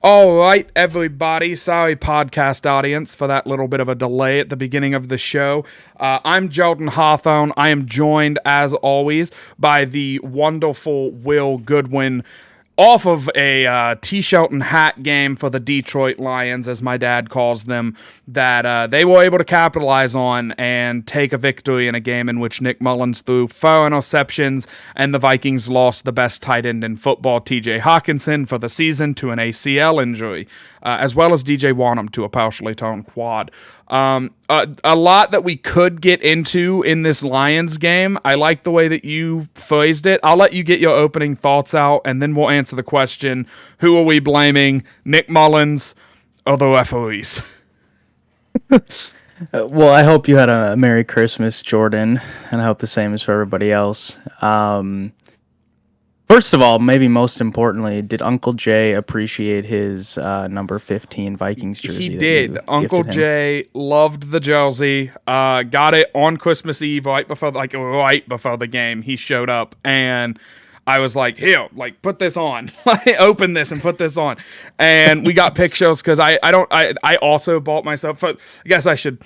All right, everybody. Sorry, podcast audience, for that little bit of a delay at the beginning of the show. I'm Jordan Hawthorne. I am joined, as always, by the wonderful Will Goodwin off of a t-shirt and hat game for the Detroit Lions, as my dad calls them, that they were able to capitalize on and take a victory in a game in which Nick Mullins threw 4 interceptions and the Vikings lost the best tight end in football, TJ Hawkinson, for the season to an ACL injury, as well as DJ Wanham to a partially torn quad. A lot that we could get into in this Lions game. I like the way that you phrased it. I'll let you get your opening thoughts out, and then we'll answer the question, who are we blaming, Nick Mullins or the referees? Well, I hope you had a Merry Christmas, Jordan, and I hope the same is for everybody else. First of all, maybe most importantly, did Uncle Jay appreciate his number 15 Vikings jersey? He did. Uncle Jay loved the jersey. Got it on Christmas Eve, right before the game. He showed up, and I was like, "Here, put this on. Open this and put this on." And we got pictures because I also bought myself. I guess I should.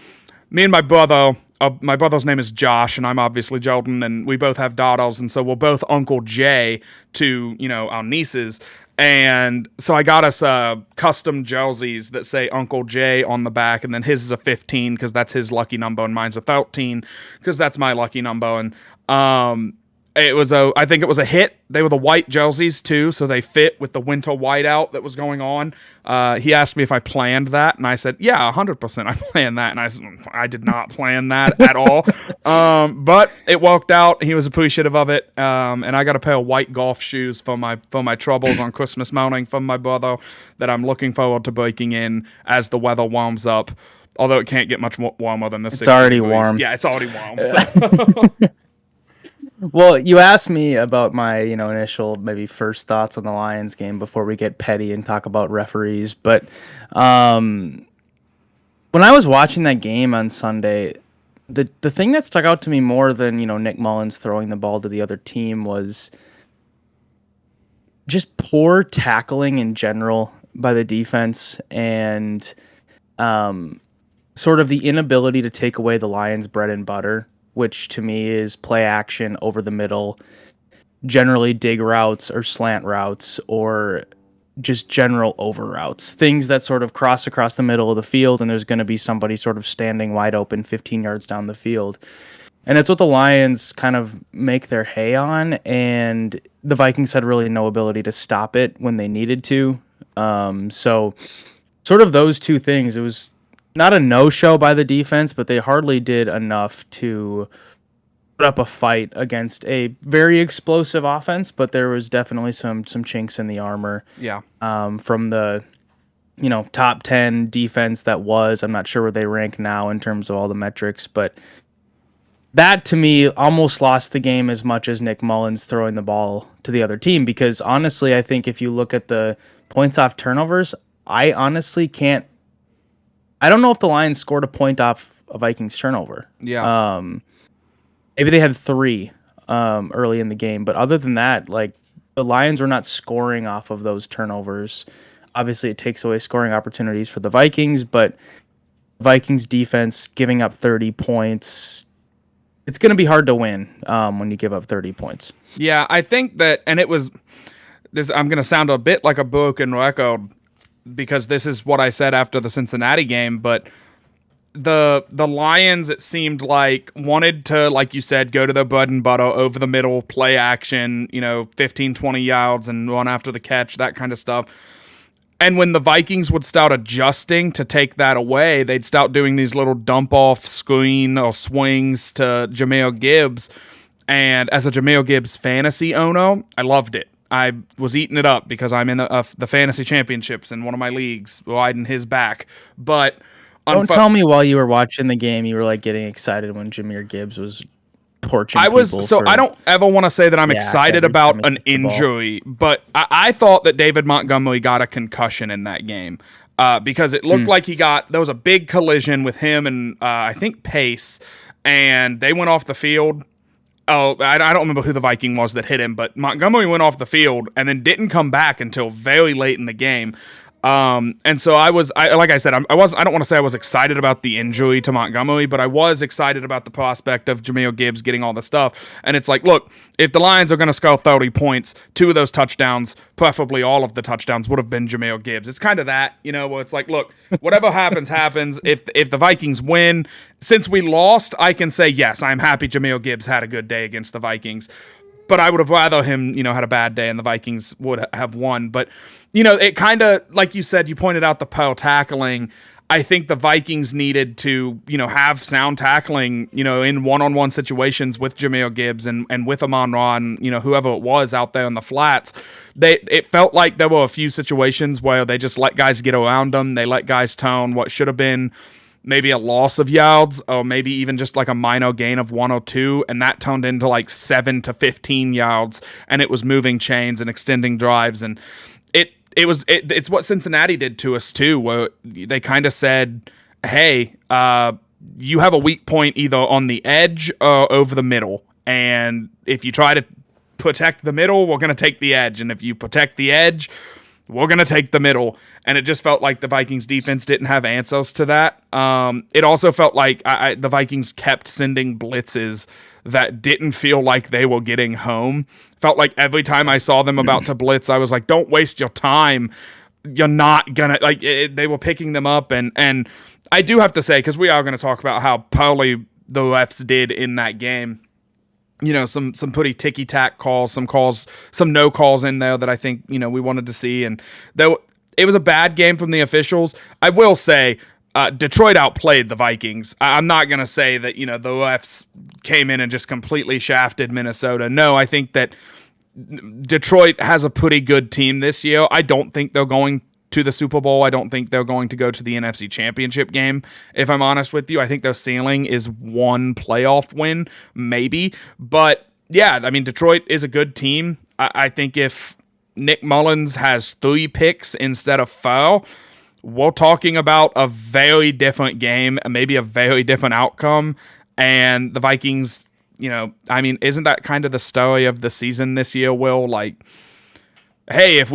Me and my brother. My brother's name is Josh, and I'm obviously Jordan, and we both have daughters, and so we're both Uncle Jay to, our nieces. And so I got us custom jerseys that say Uncle Jay on the back, and then his is a 15 because that's his lucky number, and mine's a 13 because that's my lucky number. And I think it was a hit. They were the white jerseys too, so they fit with the winter whiteout that was going on. He asked me if I planned that, and I said, "Yeah, 100%. I planned that." And I said, "I did not plan that at all." But it worked out. He was appreciative of it, and I got a pair of white golf shoes for my troubles on Christmas morning from my brother that I'm looking forward to breaking in as the weather warms up. Although it can't get much more warmer than this. It's already warm. Yeah, it's already warm. So. Well, you asked me about my, initial maybe first thoughts on the Lions game before we get petty and talk about referees. But when I was watching that game on Sunday, the thing that stuck out to me more than, Nick Mullins throwing the ball to the other team was just poor tackling in general by the defense and sort of the inability to take away the Lions' bread and butter, which to me is play action over the middle, generally dig routes or slant routes or just general over routes, things that sort of cross across the middle of the field and there's going to be somebody sort of standing wide open 15 yards down the field. And it's what the Lions kind of make their hay on, and the Vikings had really no ability to stop it when they needed to. So sort of those two things, it was not a no-show by the defense, but they hardly did enough to put up a fight against a very explosive offense. But there was definitely some chinks in the armor. Yeah. From the top 10 defense that was. I'm not sure where they rank now in terms of all the metrics, but that to me almost lost the game as much as Nick Mullins throwing the ball to the other team. Because honestly, I think if you look at the points off turnovers, I honestly can't. I don't know if the Lions scored a point off a Vikings turnover. Yeah. Maybe they had 3 early in the game, but other than that, the Lions were not scoring off of those turnovers. Obviously, it takes away scoring opportunities for the Vikings, but Vikings defense giving up 30 points, it's going to be hard to win when you give up 30 points. Yeah, I think that, and it was this. I'm going to sound a bit like a broken record, because this is what I said after the Cincinnati game, but the Lions, it seemed like, wanted to, like you said, go to their bread and butter, over the middle, play action, 15, 20 yards and run after the catch, that kind of stuff. And when the Vikings would start adjusting to take that away, they'd start doing these little dump-off screen or swings to Jahmyr Gibbs. And as a Jahmyr Gibbs fantasy owner, I loved it. I was eating it up because I'm in the fantasy championships in one of my leagues, riding his back. But don't tell me while you were watching the game you were getting excited when Jahmyr Gibbs was torching people. I don't ever want to say that I'm excited about an injury, but I thought that David Montgomery got a concussion in that game because it looked like there was a big collision with him and I think Pace, and they went off the field. Oh, I don't remember who the Viking was that hit him, but Montgomery went off the field and then didn't come back until very late in the game. And so like I said, I don't want to say I was excited about the injury to Montgomery, but I was excited about the prospect of Jameel Gibbs getting all the stuff. And it's like, look, if the Lions are going to score 30 points, 2 of those touchdowns, preferably all of the touchdowns, would have been Jameel Gibbs. It's kind of that, where it's like, look, whatever happens, happens. If the Vikings win, since we lost, I can say, yes, I'm happy Jameel Gibbs had a good day against the Vikings. But I would have rather him, had a bad day and the Vikings would have won. But, it kind of, like you said, you pointed out the pearl tackling. I think the Vikings needed to, have sound tackling, in one-on-one situations with Jameel Gibbs and with Amon-Ra and, whoever it was out there in the flats. It felt like there were a few situations where they just let guys get around them. They let guys tone what should have been maybe a loss of yards or maybe even just like a minor gain of 1 or 2, and that turned into like 7 to 15 yards, and it was moving chains and extending drives, and it's what Cincinnati did to us too, where they kind of said, hey, you have a weak point either on the edge or over the middle, and if you try to protect the middle, we're going to take the edge, and if you protect the edge, we're going to take the middle. And it just felt like the Vikings defense didn't have answers to that. It also felt like the Vikings kept sending blitzes that didn't feel like they were getting home. Felt like every time I saw them about to blitz, I was like, don't waste your time. You're not going to, they were picking them up. And I do have to say, because we are going to talk about how poorly the refs did in that game. Some pretty ticky-tack calls, some no calls in there that I think, we wanted to see. And though it was a bad game from the officials, I will say Detroit outplayed the Vikings. I'm not going to say that, the refs came in and just completely shafted Minnesota. No, I think that Detroit has a pretty good team this year. I don't think they're going to the Super Bowl. I don't think they're going to go to the NFC Championship game, if I'm honest with you. I think their ceiling is one playoff win, maybe. But, yeah, I mean, Detroit is a good team. I think if Nick Mullins has 3 picks instead of 4, we're talking about a very different game, maybe a very different outcome. And the Vikings, isn't that kind of the story of the season this year, Will? Like, hey, if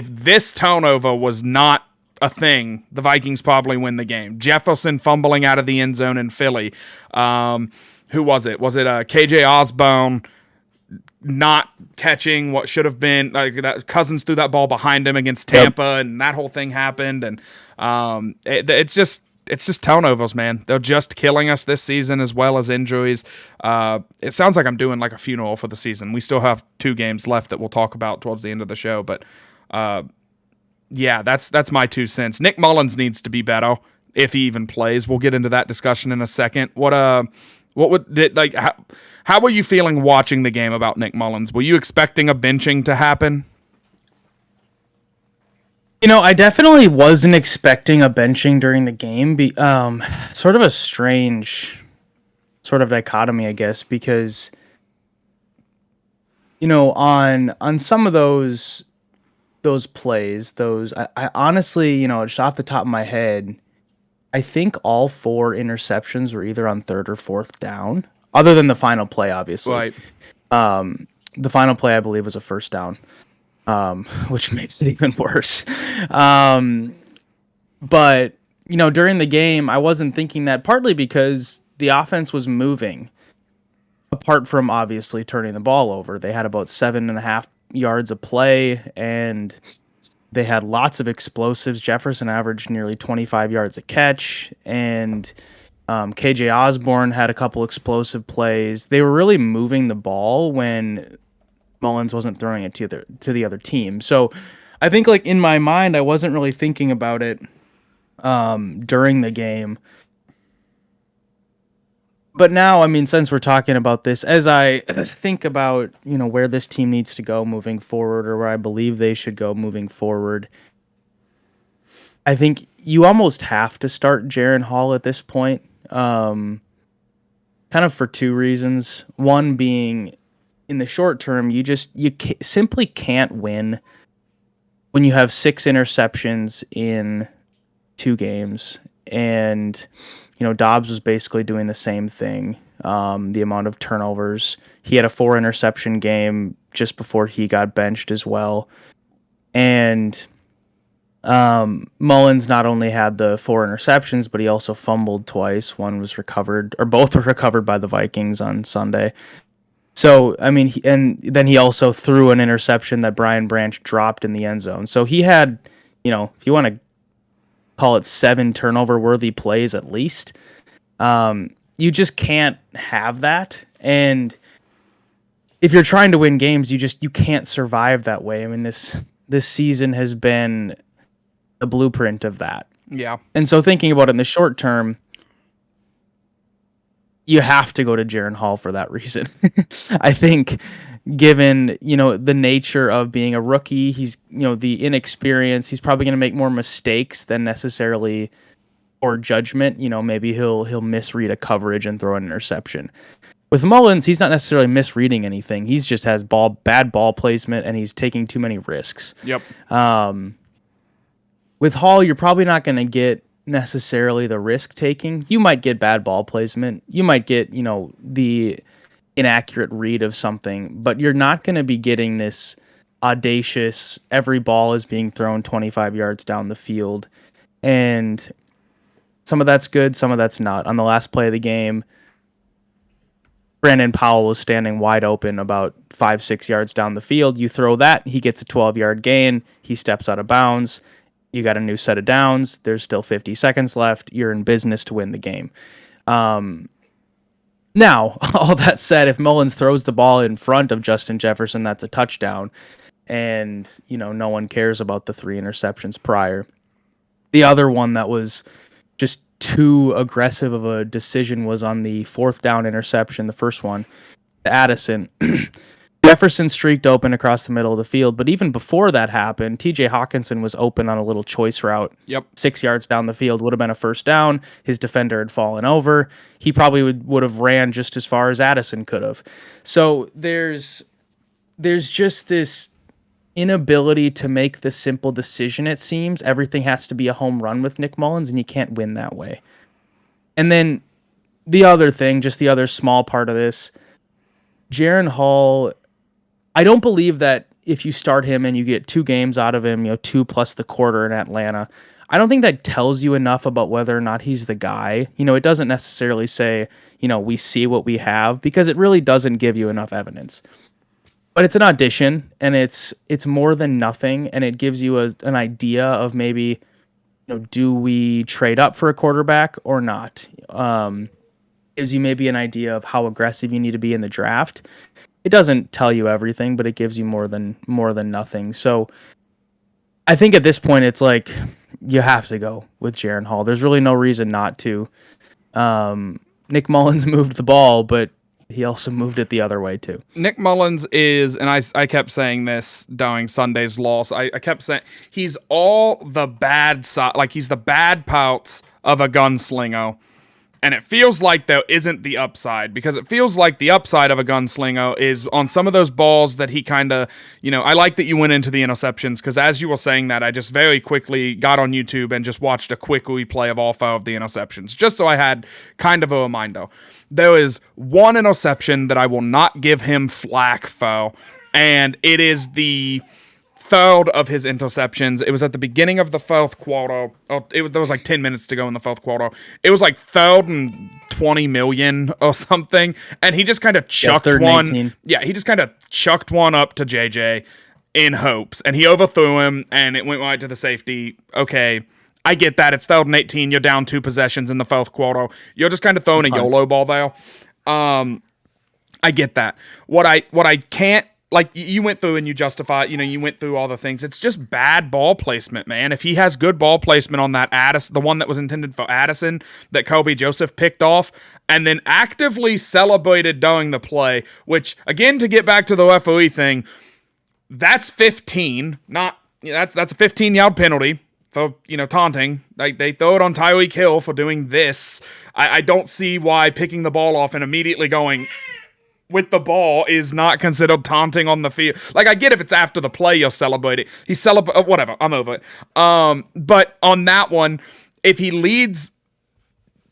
this turnover was not a thing, the Vikings probably win the game. Jefferson fumbling out of the end zone in Philly. Who was it? Was it KJ Osborne not catching what should have been, like that Cousins threw that ball behind him against Tampa, and that whole thing happened. And it's just turnovers, man. They're just killing us this season, as well as injuries. It sounds like I'm doing like a funeral for the season. We still have 2 games left that we'll talk about towards the end of the show. But yeah, that's my 2 cents. Nick Mullins needs to be better if he even plays. We'll get into that discussion in a second. What would it like? How were you feeling watching the game about Nick Mullins? Were you expecting a benching to happen? I definitely wasn't expecting a benching during the game. Sort of a strange sort of dichotomy, I guess, because on some of those plays, I honestly, just off the top of my head, I think all 4 interceptions were either on 3rd or 4th down, other than the final play, obviously. Right. The final play, I believe, was a 1st down, which makes it even worse. But, during the game, I wasn't thinking that, partly because the offense was moving, apart from obviously turning the ball over. They had about 7.5 yards of play, and they had lots of explosives. Jefferson averaged nearly 25 yards a catch, and KJ Osborne had a couple explosive plays. They were really moving the ball when Mullins wasn't throwing it to the other team. So I think, like, in my mind, I wasn't really thinking about it during the game. But now, I mean, since we're talking about this, as I think about, where this team needs to go moving forward, or where I believe they should go moving forward, I think you almost have to start Jaren Hall at this point, kind of for 2 reasons. One being, in the short term, you simply can't win when you have 6 interceptions in 2 games, and Dobbs was basically doing the same thing. The amount of turnovers. He had a 4 interception game just before he got benched as well. And Mullins not only had the 4 interceptions, but he also fumbled twice. One was recovered, or both were recovered by the Vikings on Sunday. So, I mean, and then he also threw an interception that Brian Branch dropped in the end zone. So he had, if you want to call it 7 turnover-worthy plays at least, you just can't have that. And if you're trying to win games, you can't survive that way. I mean, this season has been a blueprint of that. Yeah. And so thinking about it in the short term, you have to go to Jaren Hall for that reason. I think given, the nature of being a rookie, he's, the inexperience, he's probably going to make more mistakes than necessarily or judgment. Maybe he'll misread a coverage and throw an interception. With Mullins, he's not necessarily misreading anything. He's just has bad ball placement, and he's taking too many risks. Yep. With Hall, you're probably not going to get necessarily the risk taking. You might get bad ball placement. You might get, the inaccurate read of something, but you're not going to be getting this audacious, every ball is being thrown 25 yards down the field. And some of that's good, some of that's not. On the last play of the game, Brandon Powell was standing wide open about 5-6 yards down the field. You throw that, he gets a 12-yard gain. He steps out of bounds. You got a new set of downs. There's still 50 seconds left. You're in business to win the game. Now, all that said, if Mullins throws the ball in front of Justin Jefferson, that's a touchdown. And, no one cares about the 3 interceptions prior. The other one that was just too aggressive of a decision was on the 4th down interception, the first one, to Addison. Jefferson streaked open across the middle of the field, but even before that happened, TJ Hawkinson was open on a little choice route. Yep. 6 yards down the field, would have been a first down. His defender had fallen over. He probably would have ran just as far as Addison could have. So there's just this inability to make the simple decision, it seems. Everything has to be a home run with Nick Mullins, and you can't win that way. And then the other thing, just the other small part of this, Jaren Hall, I don't believe that if you start him and you get 2 games out of him, 2 plus the quarter in Atlanta, I don't think that tells you enough about whether or not he's the guy. It doesn't necessarily say, we see what we have, because it really doesn't give you enough evidence. But it's an audition, and it's more than nothing, and it gives you an idea of maybe, do we trade up for a quarterback or not? Gives you maybe an idea of how aggressive you need to be in the draft. It doesn't tell you everything, but it gives you more than nothing. So I think at this point, it's like you have to go with Jaren Hall. There's really no reason not to. Nick Mullins moved the ball, but he also moved it the other way too. Nick Mullins is, and I kept saying this during Sunday's loss, I kept saying he's all the bad side, like he's the bad parts of a gunslinger. And it feels like there isn't the upside, because it feels like the upside of a gunslinger is on some of those balls that he kind of, I like that you went into the interceptions, because as you were saying that, I just very quickly got on YouTube and just watched a quick replay of all 4 of the interceptions, just so I had kind of a reminder. There is one interception that I will not give him flack for, and it is the 3rd of his interceptions. It was at the beginning of the 4th quarter. There was like 10 minutes to go in the 4th quarter. It was like 3rd and 20 million or something, and he just kind of chucked one. 18. Yeah, he just kind of chucked one up to JJ in hopes, and he overthrew him, and it went right to the safety. Okay, I get that. It's 3rd and 18. You're down 2 possessions in the 4th quarter. You're just kind of throwing a YOLO ball there. I get that. What I can't, like, you went through and you justify, you went through all the things. It's just bad ball placement, man. If he has good ball placement on that Addison, the one that was intended for Addison, that Kobe Joseph picked off, and then actively celebrated during the play, which, again, to get back to the referee thing, that's 15. That's a 15-yard penalty for, taunting. Like, they throw it on Tyreek Hill for doing this. I don't see why picking the ball off and immediately going with the ball is not considered taunting on the field. Like, I get if it's after the play you'll celebrate it. Whatever, I'm over it. But on that one, if he leads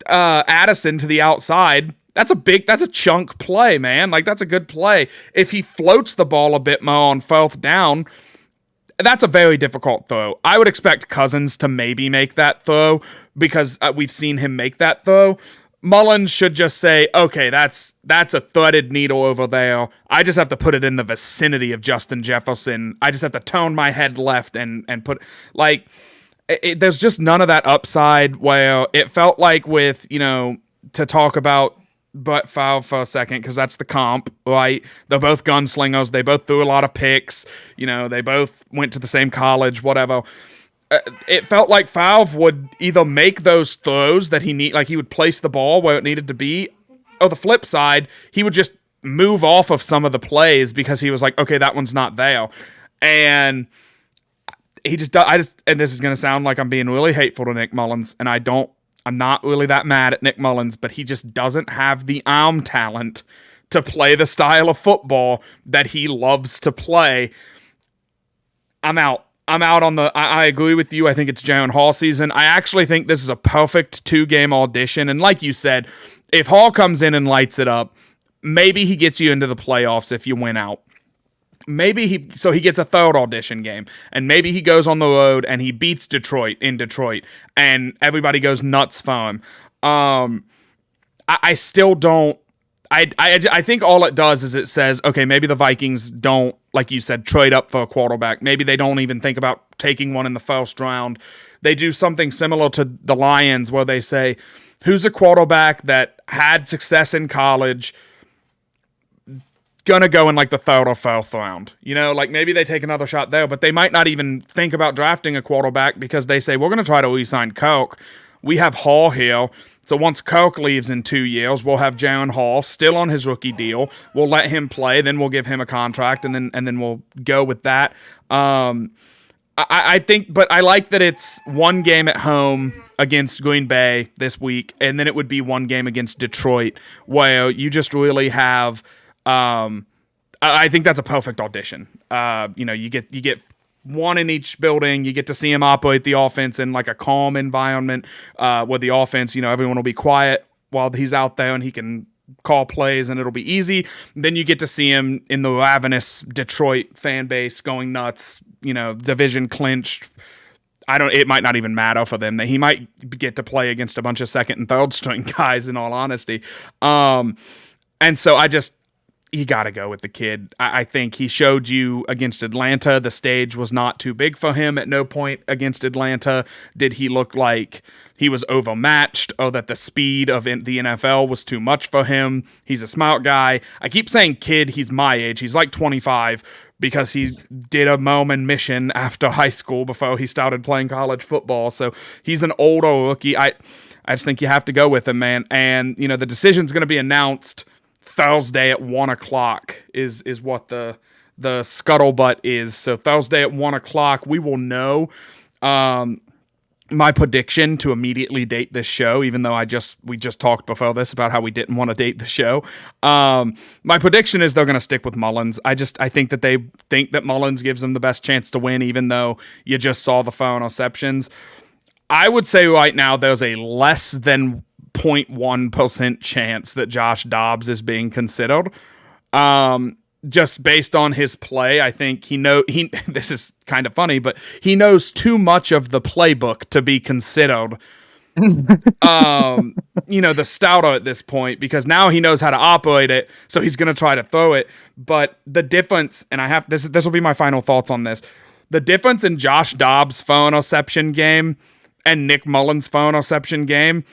Addison to the outside, that's a chunk play, man. Like, that's a good play. If he floats the ball a bit more on 4th down, that's a very difficult throw. I would expect Cousins to maybe make that throw because we've seen him make that throw. Mullins should just say, okay, that's a threaded needle over there. I just have to put it in the vicinity of Justin Jefferson. I just have to tone my head left and put, like, there's just none of that upside where it felt like with, to talk about Brett Favre for a second, because that's the comp, right? They're both gunslingers. They both threw a lot of picks. They both went to the same college, whatever. It felt like Favre would either make those throws that he would place the ball where it needed to be, or the flip side, he would just move off of some of the plays because he was like, okay, that one's not there. And and this is going to sound like I'm being really hateful to Nick Mullins, and I'm not really that mad at Nick Mullins, but he just doesn't have the arm talent to play the style of football that he loves to play. I'm out on I agree with you. I think it's Jaron Hall season. I actually think this is a perfect 2-game audition. And like you said, if Hall comes in and lights it up, maybe he gets you into the playoffs if you win out. Maybe he gets a third audition game, and maybe he goes on the road and he beats Detroit in Detroit, and everybody goes nuts for him. I still don't. I think all it does is it says, okay, maybe the Vikings don't, like you said, trade up for a quarterback. Maybe they don't even think about taking one in the first round. They do something similar to the Lions where they say, who's a quarterback that had success in college, gonna go in like the third or fourth round. Like maybe they take another shot there, but they might not even think about drafting a quarterback because they say, we're gonna try to re-sign Kirk. We have Hall here. So once Kirk leaves in 2 years, we'll have Jaron Hall still on his rookie deal. We'll let him play, then we'll give him a contract, and then we'll go with that. I think, but I like that it's one game at home against Green Bay this week, and then it would be one game against Detroit, where you just really have. I think that's a perfect audition. You get one in each building. You get to see him operate the offense in like a calm environment, where the offense, everyone will be quiet while he's out there and he can call plays and it'll be easy. Then you get to see him in the ravenous Detroit fan base going nuts, division clinched. It might not even matter for them that he might get to play against a bunch of second and third string guys, in all honesty. And so you got to go with the kid. I think he showed you against Atlanta, the stage was not too big for him. At no point against Atlanta did he look like he was overmatched or that the speed of the NFL was too much for him. He's a smart guy. I keep saying kid, he's my age. He's like 25 because he did a Mormon mission after high school before he started playing college football. So he's an older rookie. I just think you have to go with him, man. And, the decision's going to be announced Thursday at 1:00 is what the scuttlebutt is. So Thursday at 1:00, we will know. My prediction to immediately date this show, even though we just talked before this about how we didn't want to date the show. My prediction is they're going to stick with Mullins. I think that they think that Mullins gives them the best chance to win, even though you just saw the 4 interceptions. I would say right now there's a less than 0.1% chance that Josh Dobbs is being considered. Just based on his play, I think this is kind of funny, but he knows too much of the playbook to be considered the starter at this point, because now he knows how to operate it, so he's going to try to throw it. But the difference, and this will be my final thoughts on this, the difference in Josh Dobbs' 4 interception game and Nick Mullins' 4 interception game,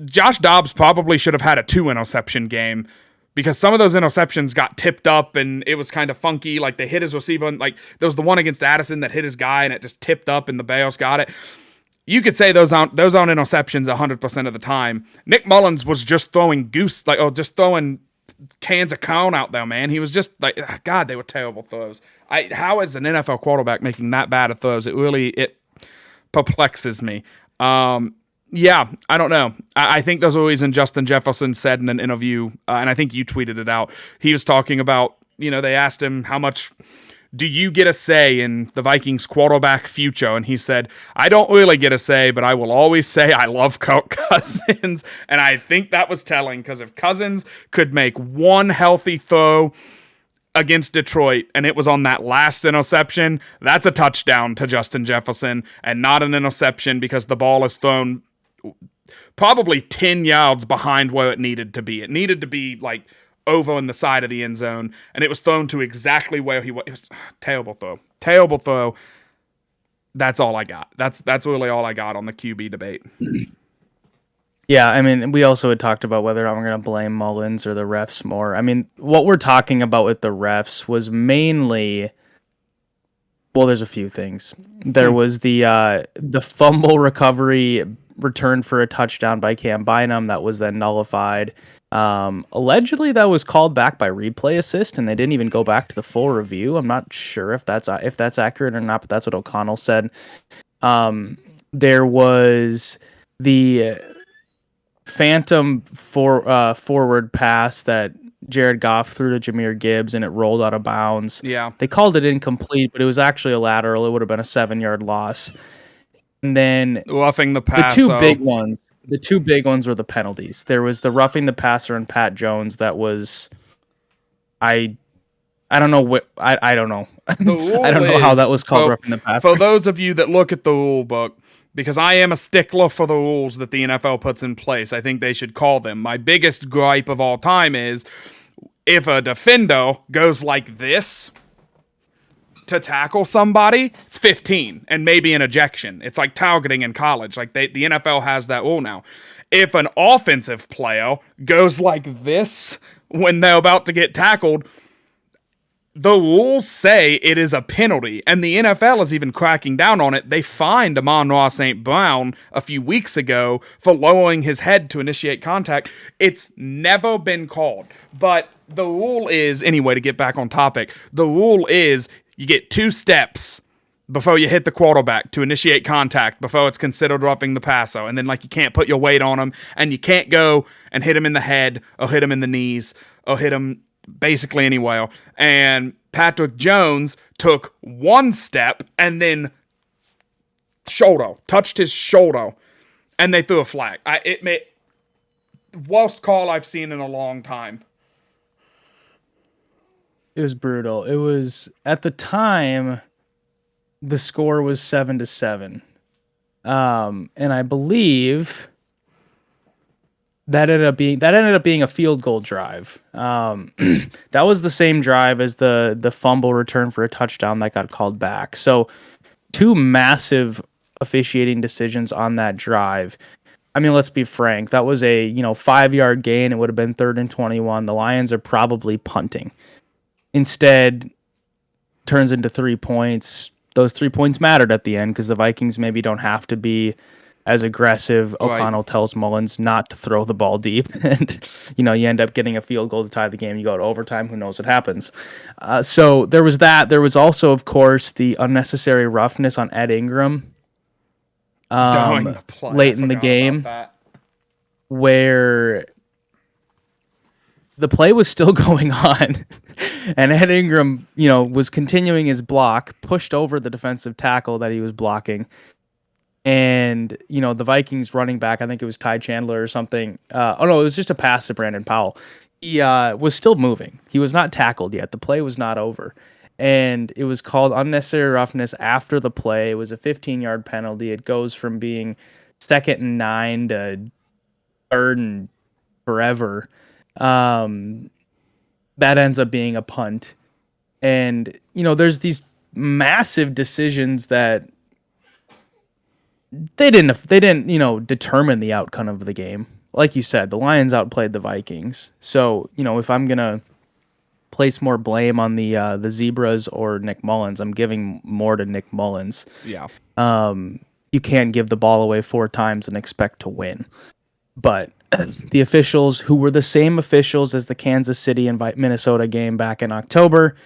Josh Dobbs probably should have had a 2 interception game, because some of those interceptions got tipped up and it was kind of funky. Like they hit his receiver, and like there was the one against Addison that hit his guy and it just tipped up and the Bears got it. You could say those aren't interceptions 100% of the time. Nick Mullins was just throwing just throwing cans of cone out there, man. He was just like, God, they were terrible throws. How is an NFL quarterback making that bad of throws? It perplexes me. Yeah, I don't know. I think there's a reason Justin Jefferson said in an interview, and I think you tweeted it out. He was talking about, they asked him, how much do you get a say in the Vikings quarterback future? And he said, I don't really get a say, but I will always say I love Kirk Cousins. And I think that was telling, because if Cousins could make one healthy throw against Detroit, and it was on that last interception, that's a touchdown to Justin Jefferson and not an interception because the ball is thrown probably 10 yards behind where it needed to be. It needed to be like over on the side of the end zone, and it was thrown to exactly where he was. It was terrible throw. Terrible throw. That's all I got. That's really all I got on the QB debate. Yeah, I mean, we also had talked about whether I'm going to blame Mullins or the refs more. I mean, what we're talking about with the refs was mainly, well, there's a few things. There was the fumble recovery return for a touchdown by Cam Bynum that was then nullified. Allegedly, that was called back by replay assist, and they didn't even go back to the full review. I'm not sure if that's accurate or not, but that's what O'Connell said. There was the phantom forward pass that Jared Goff threw to Jahmyr Gibbs, and it rolled out of bounds. Yeah. They called it incomplete, but it was actually a lateral. It would have been a 7-yard loss. And then roughing the pass. The two big ones were the penalties. There was the roughing the passer and Pat Jones that was, I don't know what I don't know. I don't know how that was called, roughing the passer. For those of you that look at the rule book, because I am a stickler for the rules that the NFL puts in place, I think they should call them. My biggest gripe of all time is if a defender goes like this to tackle somebody, it's 15 and maybe an ejection. It's like targeting in college. Like the NFL has that rule now. If an offensive player goes like this when they're about to get tackled, the rules say it is a penalty, and the NFL is even cracking down on it. They fined Amon-Ra St. Brown a few weeks ago for lowering his head to initiate contact. It's never been called. But the rule is, anyway, to get back on topic, the rule is you get 2 steps before you hit the quarterback to initiate contact before it's considered roughing the passer. And then, like, you can't put your weight on him, and you can't go and hit him in the head or hit him in the knees or hit him basically anywhere. And Patrick Jones took 1 step and then touched his shoulder, and they threw a flag. Worst call I've seen in a long time. It was brutal. It was, at the time, the score was 7-7. And I believe that ended up being a field goal drive. That was the same drive as the fumble return for a touchdown that got called back. So 2 massive officiating decisions on that drive. I mean, let's be frank. That was a 5-yard gain. It would have been 3rd and 21. The Lions are probably punting. Instead, turns into 3 points. Those 3 points mattered at the end because the Vikings maybe don't have to be as aggressive. Right. O'Connell tells Mullins not to throw the ball deep, and you end up getting a field goal to tie the game. You go to overtime. Who knows what happens? So there was that. There was also, of course, the unnecessary roughness on Ed Ingram late in the game, where the play was still going on, and Ed Ingram, was continuing his block, pushed over the defensive tackle that he was blocking. And, the Vikings running back, I think it was Ty Chandler or something. It was just a pass to Brandon Powell. He was still moving. He was not tackled yet. The play was not over. And it was called unnecessary roughness after the play. It was a 15-yard penalty. It goes from being 2nd and 9 to 3rd and forever. That ends up being a punt. And, there's these massive decisions that they didn't determine the outcome of the game. Like you said, the Lions outplayed the Vikings. So, if I'm going to place more blame on the Zebras or Nick Mullins, I'm giving more to Nick Mullins. Yeah. You can't give the ball away 4 times and expect to win. But the officials, who were the same officials as the Kansas City and Minnesota game back in October,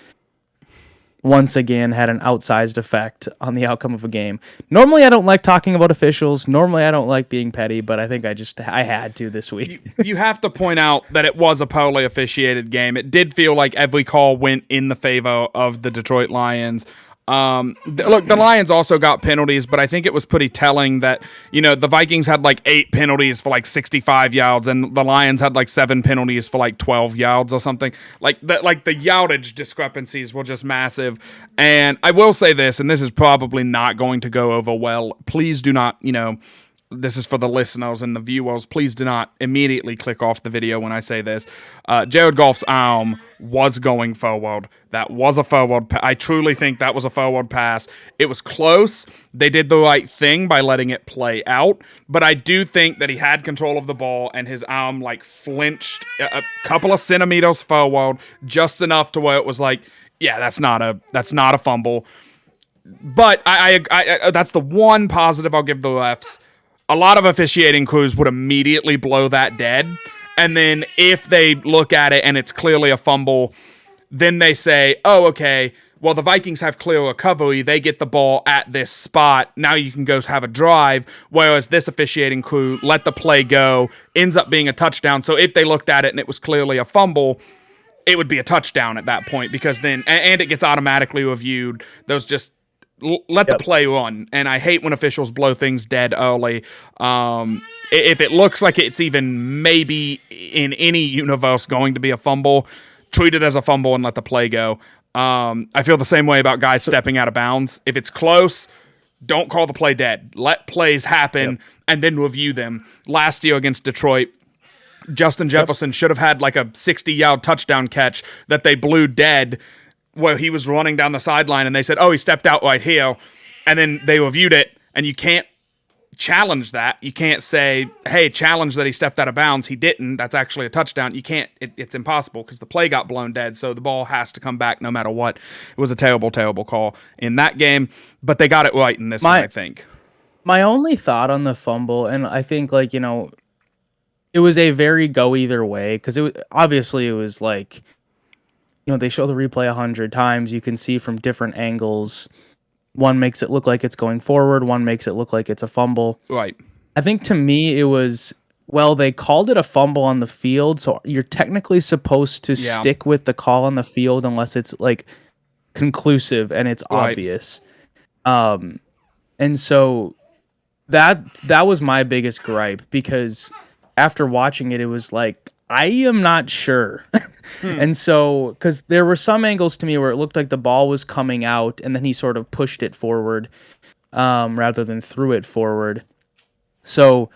once again had an outsized effect on the outcome of a game. Normally, I don't like talking about officials. Normally, I don't like being petty, but I think I had to this week. You have to point out that it was a poorly officiated game. It did feel like every call went in the favor of the Detroit Lions. Look, the Lions also got penalties, but I think it was pretty telling that, the Vikings had like 8 penalties for like 65 yards, and the Lions had like 7 penalties for like 12 yards or something. Like the yardage discrepancies were just massive. And I will say this, and this is probably not going to go over well. Please do not, this is for the listeners and the viewers. Please do not immediately click off the video when I say this. Jared Goff's arm was going forward. That was a forward. I truly think that was a forward pass. It was close. They did the right thing by letting it play out. But I do think that he had control of the ball and his arm like flinched a couple of centimeters forward, just enough to where it was like, yeah, that's not a fumble. But I that's the one positive I'll give the refs. A lot of officiating crews would immediately blow that dead. And then if they look at it and it's clearly a fumble, then they say, oh, okay, well, the Vikings have clear recovery. They get the ball at this spot. Now you can go have a drive. Whereas this officiating crew let the play go, ends up being a touchdown. So if they looked at it and it was clearly a fumble, it would be a touchdown at that point because then, and it gets automatically reviewed. Those just let the play run, and I hate when officials blow things dead early. If it looks like it's even maybe in any universe going to be a fumble, treat it as a fumble and let the play go. I feel the same way about guys stepping out of bounds. If it's close, don't call the play dead. Let plays happen and then review them. Last year against Detroit, Justin Jefferson should have had like a 60-yard touchdown catch that they blew dead where he was running down the sideline and they said, oh, he stepped out right here. And then they reviewed it, and you can't challenge that. You can't say, hey, challenge that he stepped out of bounds. He didn't. That's actually a touchdown. You can't. It's impossible because the play got blown dead, so the ball has to come back no matter what. It was a terrible, terrible call in that game, but they got it right in this one, I think. My only thought on the fumble, and I think, like, it was a very go either way because obviously it was like, they show the replay 100 times. You can see from different angles. One makes it look like it's going forward. One makes it look like it's a fumble. Right. I think to me it was, they called it a fumble on the field, so you're technically supposed to stick with the call on the field unless it's like conclusive and it's obvious. And so that was my biggest gripe because after watching it, it was like, I am not sure. And so, because there were some angles to me where it looked like the ball was coming out and then he sort of pushed it forward rather than threw it forward. So,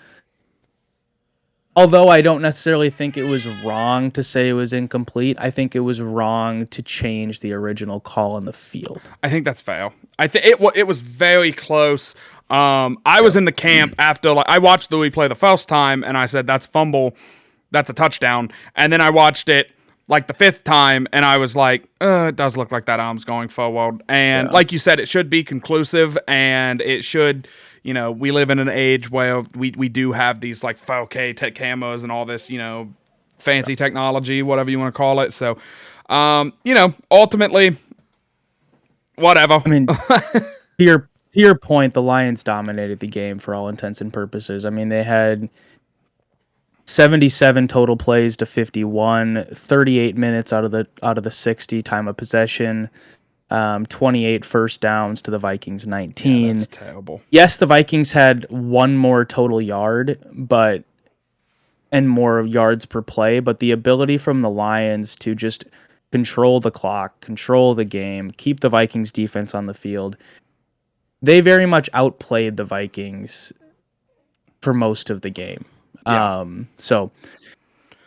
although I don't necessarily think it was wrong to say it was incomplete, I think it was wrong to change the original call on the field. I think that's fair. I think it was very close. I was in the camp after I watched the replay the first time and I said, that's fumble. That's a touchdown. And then I watched it like the 5th time and I was like, it does look like that arm's going forward. And like you said, it should be conclusive and it should, we live in an age where we do have these like 4K tech cameras and all this, fancy technology, whatever you want to call it. So, ultimately, whatever. I mean, to your point, the Lions dominated the game for all intents and purposes. I mean, they had 77 total plays to 51, 38 minutes out of the 60 time of possession, 28 first downs to the Vikings 19. Yeah, that's terrible. Yes, the Vikings had one more total yard, and more yards per play, but the ability from the Lions to just control the clock, control the game, keep the Vikings defense on the field, they very much outplayed the Vikings for most of the game. Yeah. So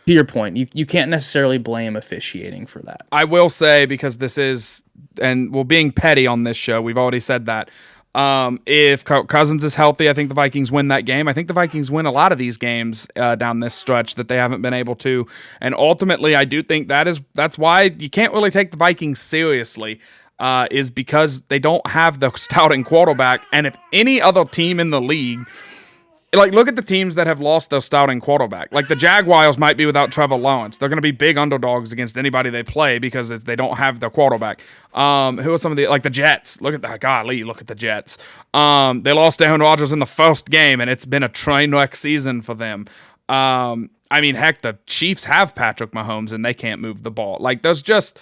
to your point, you can't necessarily blame officiating for that. I will say, because this is, and we're being petty on this show, we've already said that. If Cousins is healthy, I think the Vikings win that game. I think the Vikings win a lot of these games down this stretch that they haven't been able to. And ultimately, I do think that's why you can't really take the Vikings seriously, is because they don't have the starting quarterback. And if any other team in the league, like, look at the teams that have lost their starting quarterback. Like, the Jaguars might be without Trevor Lawrence. They're going to be big underdogs against anybody they play because they don't have their quarterback. Who are some of the, like the Jets? Look at that. Golly, look at the Jets. They lost Aaron Rodgers in the first game, and it's been a train wreck season for them. I mean, heck, the Chiefs have Patrick Mahomes, and they can't move the ball. Like, there's just,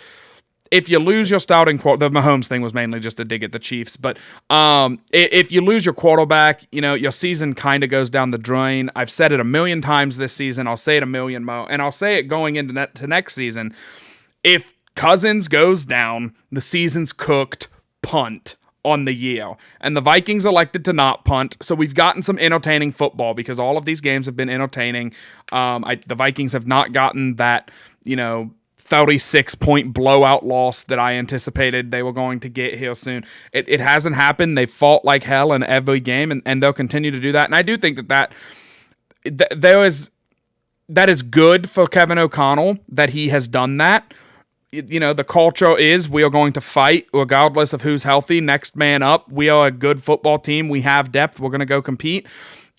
if you lose your starting quarterback, the Mahomes thing was mainly just a dig at the Chiefs, but if you lose your quarterback, your season kind of goes down the drain. I've said it a million times this season. I'll say it a million more, and I'll say it going into to next season. If Cousins goes down, the season's cooked. Punt on the year. And the Vikings elected to not punt, so we've gotten some entertaining football because all of these games have been entertaining. The Vikings have not gotten that, 36-point blowout loss that I anticipated they were going to get here soon. It hasn't happened. They fought like hell in every game, and they'll continue to do that. And I do think that is good for Kevin O'Connell that he has done that. The culture is we are going to fight regardless of who's healthy. Next man up. We are a good football team. We have depth. We're going to go compete.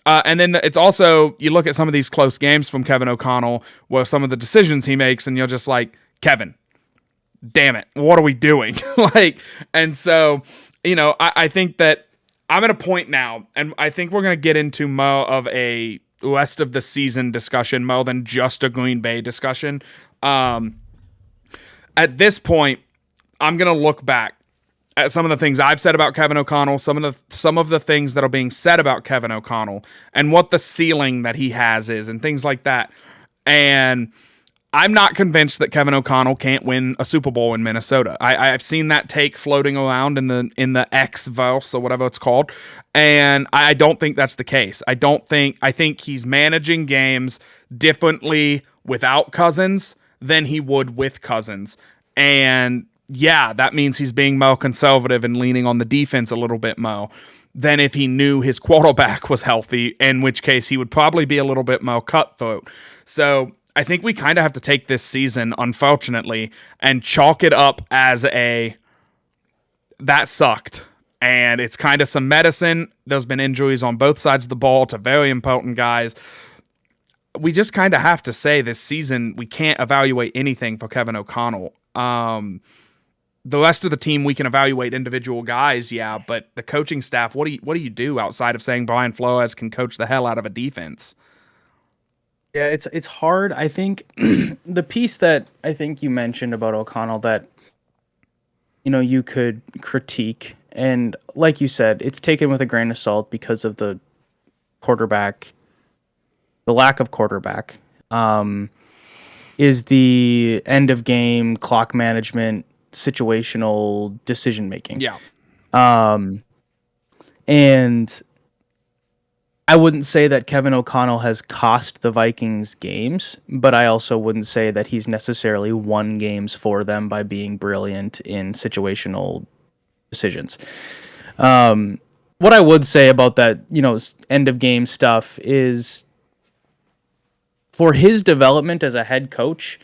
And then it's also, you look at some of these close games from Kevin O'Connell where some of the decisions he makes and you're just like, Kevin, damn it. What are we doing? And so, I think that I'm at a point now, and I think we're going to get into more of a rest of the season discussion more than just a Green Bay discussion. At this point, I'm going to look back at some of the things I've said about Kevin O'Connell, some of the things that are being said about Kevin O'Connell, and what the ceiling that he has is, and things like that. And I'm not convinced that Kevin O'Connell can't win a Super Bowl in Minnesota. I've seen that take floating around in the X-verse or whatever it's called, and I don't think that's the case. I think he's managing games differently without Cousins than he would with Cousins. And yeah, that means he's being more conservative and leaning on the defense a little bit more than if he knew his quarterback was healthy, in which case he would probably be a little bit more cutthroat. So I think we kind of have to take this season, unfortunately, and chalk it up as that sucked. And it's kind of some medicine. There's been injuries on both sides of the ball to very important guys. We just kind of have to say this season we can't evaluate anything for Kevin O'Connell. The rest of the team we can evaluate individual guys, yeah, but the coaching staff, what do you do outside of saying Brian Flores can coach the hell out of a defense? Yeah, it's hard. I think the piece that I think you mentioned about O'Connell that you could critique, and like you said, it's taken with a grain of salt because of the lack of quarterback, is the end of game clock management, situational decision making. Yeah. And I wouldn't say that Kevin O'Connell has cost the Vikings games, but I also wouldn't say that he's necessarily won games for them by being brilliant in situational decisions. What I would say about that, end of game stuff is, for his development as a head coach,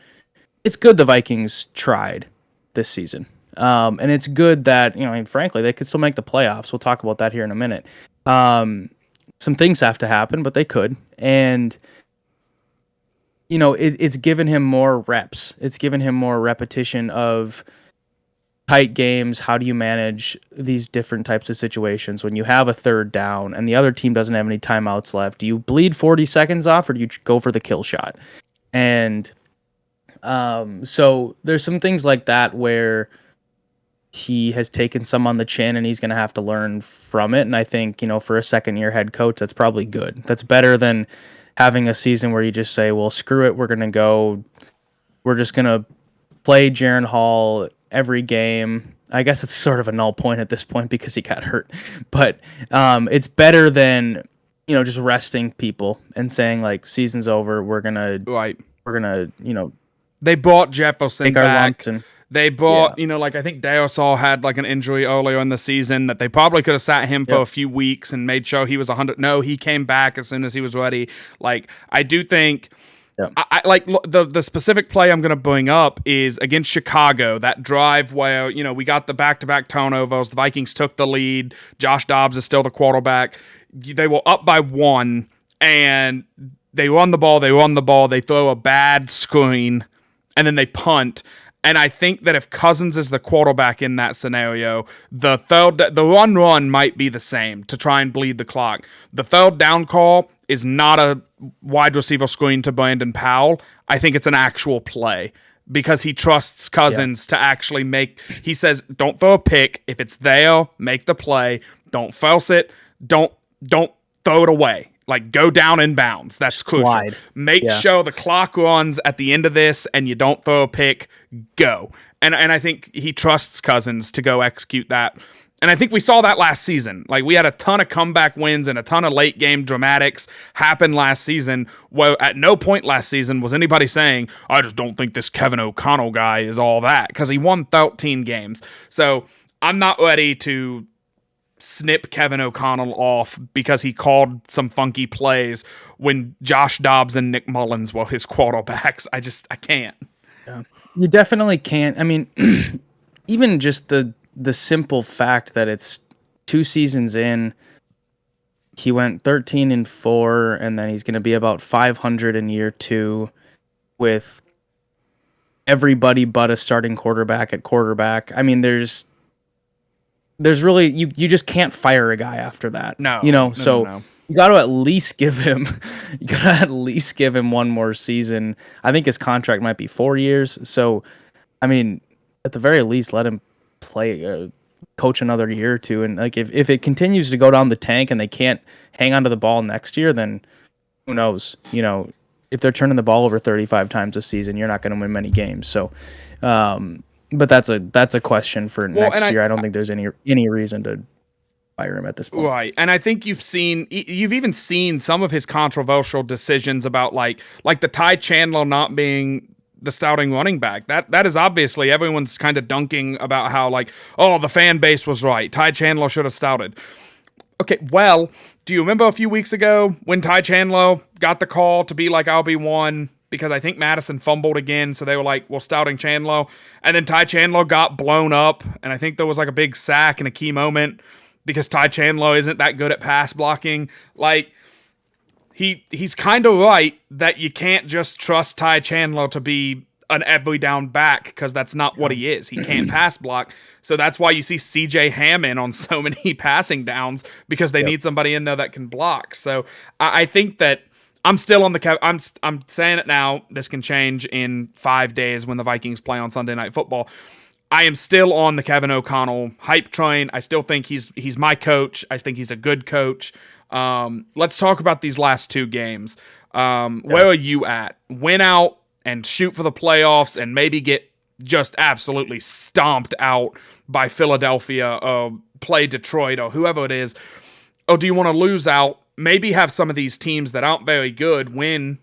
it's good the Vikings tried this season. And it's good that, frankly, they could still make the playoffs. We'll talk about that here in a minute. Some things have to happen, but they could. And, it's given him more reps. It's given him more repetition of tight games. How do you manage these different types of situations when you have a third down and the other team doesn't have any timeouts left? Do you bleed 40 seconds off, or do you go for the kill shot? And so there's some things like that where he has taken some on the chin and he's going to have to learn from it. And I think, for a second-year head coach, that's probably good. That's better than having a season where you just say, well, screw it, we're just going to play Jaron Hall every game. I guess it's sort of a null point at this point because he got hurt. But it's better than, just resting people and saying, like, season's over, we're going to, They brought Jefferson take our back. lumps and They brought, I think Deosol had like an injury earlier in the season that they probably could have sat him for a few weeks and made sure he was 100. No, he came back as soon as he was ready. Like, I do think, I like the specific play I'm going to bring up is against Chicago, that drive where, we got the back-to-back turnovers. The Vikings took the lead. Josh Dobbs is still the quarterback. They were up by 1 and they run the ball. They throw a bad screen and then they punt. And I think that if Cousins is the quarterback in that scenario, the run might be the same to try and bleed the clock. The third down call is not a wide receiver screen to Brandon Powell. I think it's an actual play. because he trusts Cousins to actually make. He says, "Don't throw a pick. If it's there, make the play. Don't false it. Don't throw it away. Like, go down in bounds. That's crucial. Slide. Make sure the clock runs at the end of this, and you don't throw a pick. Go." And I think he trusts Cousins to go execute that. And I think we saw that last season. Like, we had a ton of comeback wins and a ton of late game dramatics happen last season. Well, at no point last season was anybody saying, "I just don't think this Kevin O'Connell guy is all that," because he won 13 games. So I'm not ready to snip Kevin O'Connell off because he called some funky plays when Josh Dobbs and Nick Mullins were his quarterbacks. I can't. Yeah. You definitely can't. I mean, even just the simple fact that it's 2 seasons in, he went 13-4, and then he's going to be about 500 in year 2 with everybody but a starting quarterback at quarterback. I mean, there's really, you just can't fire a guy after that. No. No. You got to at least give him one more season. I think his contract might be 4 years. So, I mean, at the very least, let him play, coach another year or two. And like, if it continues to go down the tank and they can't hang onto the ball next year, then who knows? If they're turning the ball over 35 times a season, you're not going to win many games. So, but that's a question for next year. I don't think there's any reason to fire him at this point. Right. And I think you've even seen some of his controversial decisions about like the Ty Chandler not being the starting running back. That is obviously everyone's kind of dunking about how like, oh, the fan base was right. Ty Chandler should have started. Okay, well, do you remember a few weeks ago when Ty Chandler got the call to be like RB1 because I think Madison fumbled again, so they were like, well, starting Chandler. And then Ty Chandler got blown up, and I think there was like a big sack in a key moment because Ty Chandler isn't that good at pass blocking. Like, he's kind of right that you can't just trust Ty Chandler to be an every down back because that's not what he is. He can't pass block. So that's why you see CJ Hammond on so many passing downs because they need somebody in there that can block. So I think that I'm still on the I'm saying it now. This can change in 5 days when the Vikings play on Sunday Night Football. I am still on the Kevin O'Connell hype train. I still think he's my coach. I think he's a good coach. Let's talk about these last 2 games. Where are you at? Win out and shoot for the playoffs and maybe get just absolutely stomped out by Philadelphia or play Detroit or whoever it is? Or do you want to lose out, maybe have some of these teams that aren't very good win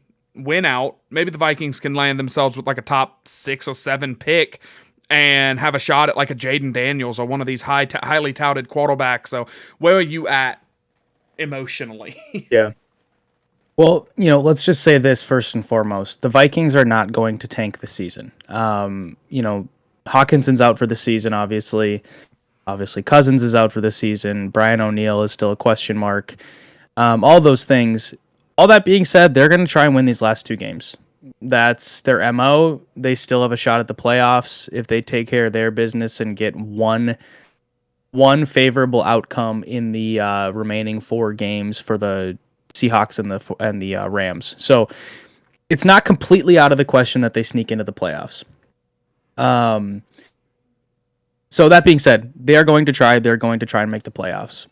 out? Maybe the Vikings can land themselves with like a top 6 or 7 pick and have a shot at like a Jaden Daniels or one of these highly touted quarterbacks. So where are you at emotionally? Yeah. Well, let's just say this first and foremost. The Vikings are not going to tank the season. Hawkinson's out for the season, obviously. Obviously, Cousins is out for the season. Brian O'Neill is still a question mark. All those things. All that being said, they're going to try and win these last 2 games. That's their MO. They still have a shot at the playoffs if they take care of their business and get one favorable outcome in the remaining 4 games for the Seahawks and the Rams. So it's not completely out of the question that they sneak into the playoffs. So that being said, they're going to try and make the playoffs.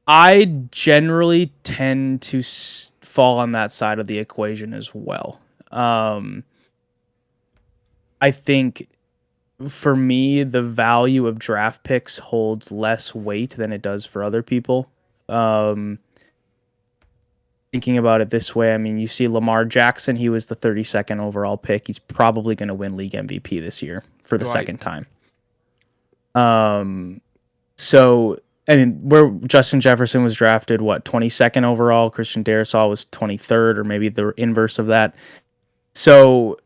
I generally tend to fall on that side of the equation as well. I think for me, the value of draft picks holds less weight than it does for other people. Thinking about it this way, I mean, you see Lamar Jackson, he was the 32nd overall pick. He's probably going to win league MVP this year for the second time. So, I mean, where Justin Jefferson was drafted, 22nd overall? Christian Darrisaw was 23rd, or maybe the inverse of that. So,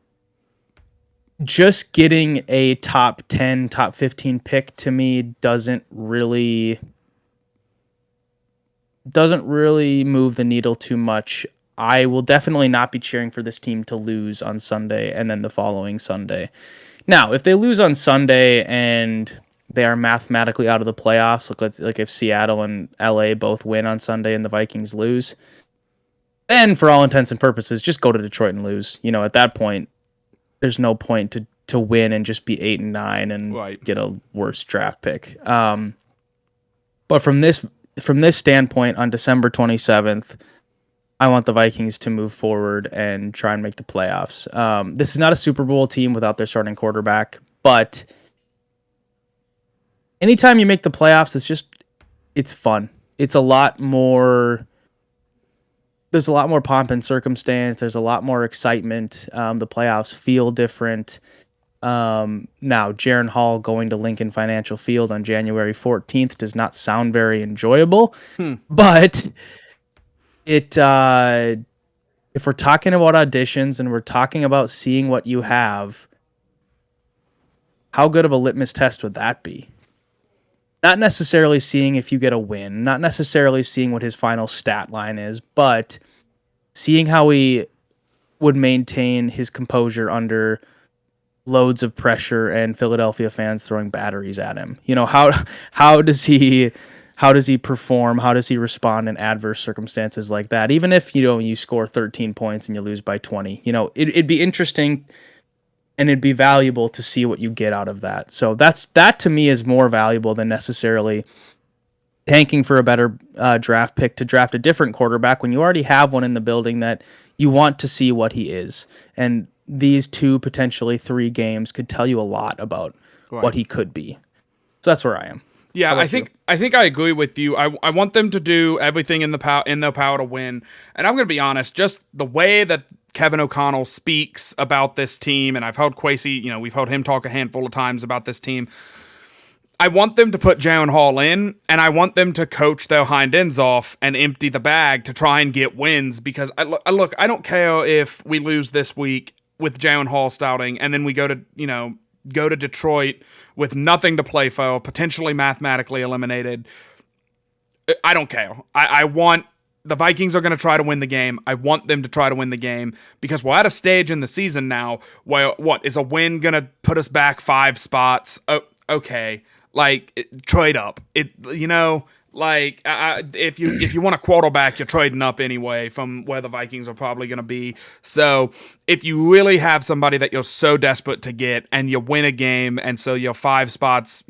just getting a top 10, top 15 pick to me doesn't really move the needle too much. I will definitely not be cheering for this team to lose on Sunday and then the following Sunday. Now, if they lose on Sunday and they are mathematically out of the playoffs, like if Seattle and LA both win on Sunday and the Vikings lose, And for all intents and purposes, just go to Detroit and lose. At that point, there's no point to win and just be 8-9 and Right. get a worse draft pick. But from this standpoint, on December 27th, I want the Vikings to move forward and try and make the playoffs. This is not a Super Bowl team without their starting quarterback, but anytime you make the playoffs, it's fun. It's a lot more. There's a lot more pomp and circumstance. There's a lot more excitement. The playoffs feel different. Now, Jaron Hall going to Lincoln Financial Field on January 14th does not sound very enjoyable, but it. If we're talking about auditions and we're talking about seeing what you have, how good of a litmus test would that be? Not necessarily seeing if you get a win, not necessarily seeing what his final stat line is, but seeing how he would maintain his composure under loads of pressure and Philadelphia fans throwing batteries at him. How does he perform? How does he respond in adverse circumstances like that? Even if you score 13 points and you lose by 20, it'd be interesting and it'd be valuable to see what you get out of that. So that to me is more valuable than necessarily tanking for a better draft pick to draft a different quarterback when you already have one in the building that you want to see what he is. And these 2, potentially 3 games could tell you a lot about what he could be. So that's where I am. Yeah, I think I agree with you. I want them to do everything in their power to win. And I'm going to be honest, just the way that Kevin O'Connell speaks about this team, and I've heard Kwesi, we've heard him talk a handful of times about this team. I want them to put Jaron Hall in, and I want them to coach their hind ends off and empty the bag to try and get wins, because I don't care if we lose this week with Jaron Hall starting, and then we go to Detroit with nothing to play for, potentially mathematically eliminated. I don't care. I want the Vikings are going to try to win the game. I want them to try to win the game because we're at a stage in the season now where is a win going to put us back 5 spots? Oh, okay. Trade up. If you want a quarterback, you're trading up anyway from where the Vikings are probably going to be. So if you really have somebody that you're so desperate to get and you win a game, and so you're 5 spots,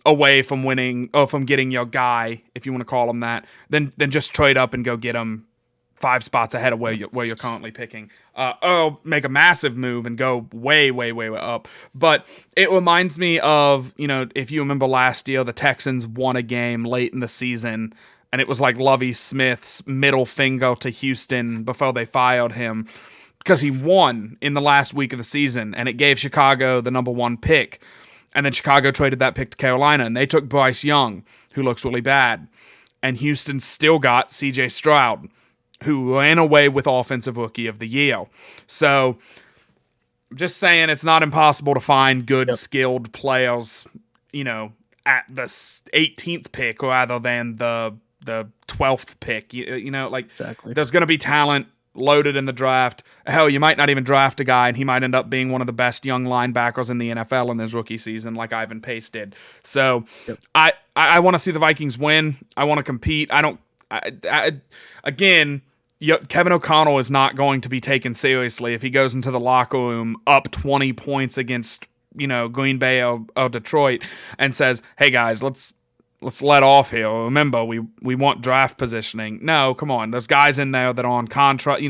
away from winning or from getting your guy, if you want to call him that, then just trade up and go get him 5 spots ahead of where you're currently picking. Or make a massive move and go way, way, way, way up. But it reminds me of, if you remember last year, the Texans won a game late in the season, and it was like Lovie Smith's middle finger to Houston before they fired him because he won in the last week of the season, and it gave Chicago the number 1 pick. And then Chicago traded that pick to Carolina, and they took Bryce Young, who looks really bad. And Houston still got C.J. Stroud, who ran away with Offensive Rookie of the Year. So, just saying, it's not impossible to find good, skilled players, at the 18th pick rather than the 12th pick. Exactly. There's going to be talent loaded in the draft. Hell, you might not even draft a guy, and he might end up being one of the best young linebackers in the NFL in his rookie season, like Ivan Pace did. So, I want to see the Vikings win. I want to compete. Kevin O'Connell is not going to be taken seriously if he goes into the locker room up 20 points against, Green Bay or Detroit and says, "Hey guys, let's let off here. Remember, we want draft positioning." No, come on. There's guys in there that are on contract.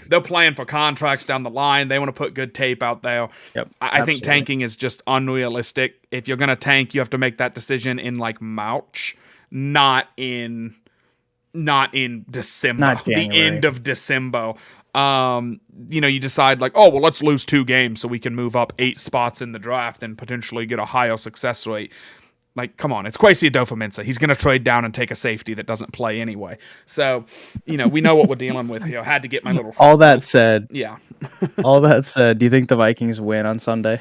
They're playing for contracts down the line. They want to put good tape out there. Yep, I think tanking is just unrealistic. If you're gonna tank, you have to make that decision in March, not in December, Not the January. end of December. You decide let's lose 2 games so we can move up 8 spots in the draft and potentially get a higher success rate. Come on, it's Kwesi Adofo-Mensah. He's going to trade down and take a safety that doesn't play anyway. So, we know what we're dealing with here. I had to get my little... All that said, do you think the Vikings win on Sunday?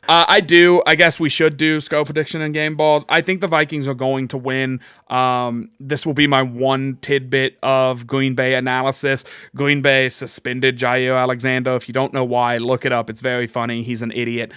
I do. I guess we should do score prediction and game balls. I think the Vikings are going to win. This will be my one tidbit of Green Bay analysis. Green Bay suspended Jair Alexander. If you don't know why, look it up. It's very funny. He's an idiot.